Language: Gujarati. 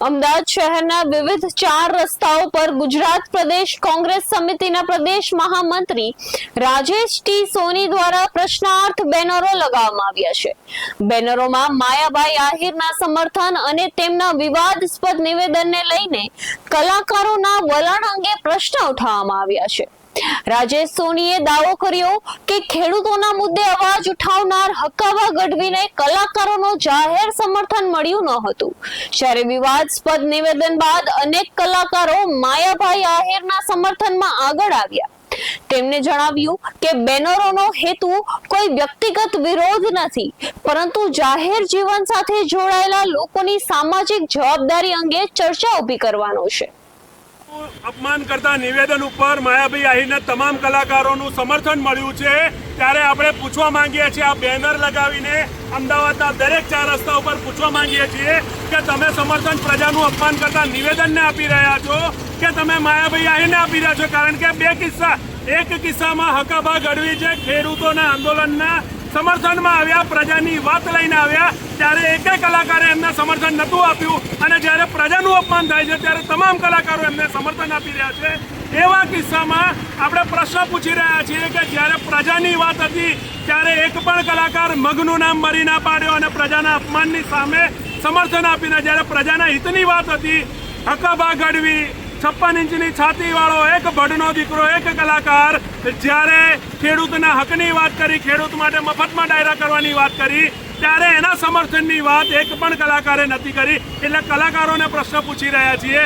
અમદાવાદ શહેરના વિવિધ 4 રસ્તાઓ પર ગુજરાત પ્રદેશ કોંગ્રેસ સમિતિના પ્રદેશ મહામંત્રી રાજેશ ટી સોની દ્વારા પ્રશ્નાર્થ બેનરો લગાવવામાં આવ્યા છે। બેનરોમાં માયાભાઈ આહિરના સમર્થન અને તેમના વિવાદાસ્પદ નિવેદનને લઈને કલાકારોના વલણ અંગે પ્રશ્ન ઉઠાવવામાં આવ્યા છે। રાજેશ સોનીએ દાવો કર્યો કે ખેડૂતોના મુદ્દે અવાજ ઉઠાવનાર હક્કાબા ગઢવીને કલાકારોનો જાહેર સમર્થન મળ્યું ન હતું, જ્યારે વિવાદાસ્પદ નિવેદન બાદ અનેક કલાકારો માયાભાઈ આહિરના સમર્થનમાં આગળ આવ્યા। તેમણે જણાવ્યું કે બેનરોનો હેતુ કોઈ વ્યક્તિગત વિરોધ નથી, પરંતુ જાહેર જીવન સાથે જોડાયેલા લોકોની સામાજિક જવાબદારી અંગે ચર્ચા ઊભી કરવાનો છે। अपमान करता निवेदन पर मायाभाई आहिरना तमाम कलाकारों समर्थन मळ्युं छे, त्यारे आपणे पूछवा मांगीए छीए, आ बेनर लगावीने अमदावादना दरेक 4 रस्ता पर पूछवा मांगीए छीए के तमे समर्थन प्रजानुं अपमान करता निवेदनने आपी रह्या छो के तमे मायाभाई आहिरने आपी रह्या छो। कारण के बे किस्सा, एक किस्सामां हक्काबा गढ़वी जे खेडूतोना आंदोलनना समर्थનમાં આવ્યા, પ્રજાની વાત લઈને આવ્યા, ત્યારે એકેય કલાકારે એમને સમર્થન નહોતું આપ્યું અને જ્યારે પ્રજાનું અપમાન થાય છે ત્યારે તમામ કલાકારો એમને સમર્થન આપી રહ્યા છે। એવા કિસ્સામાં આપણે પ્રશ્ન પૂછી રહ્યા છીએ કે જ્યારે પ્રજાની વાત હતી ત્યારે એક પણ કલાકાર મગનું નામ મરી ના પાડ્યો અને પ્રજાના અપમાનની સામે સમર્થન આપીને જ્યારે પ્રજાના હિતની વાત હતી, હક્કાબા ગઢવી 56 ઇંચની છાતીવાળો એક ભડનો દીકરો, એક કલાકાર જ્યારે ખેડૂતના હકની વાત કરી, ખેડૂત માટે મફતમાં ડાયરા કરવાની વાત કરી, ત્યારે એના સમર્થનની વાત એક પણ કલાકારે નથી કરી। એટલે કલાકારોને પ્રશ્ન પૂછી રહ્યા છીએ।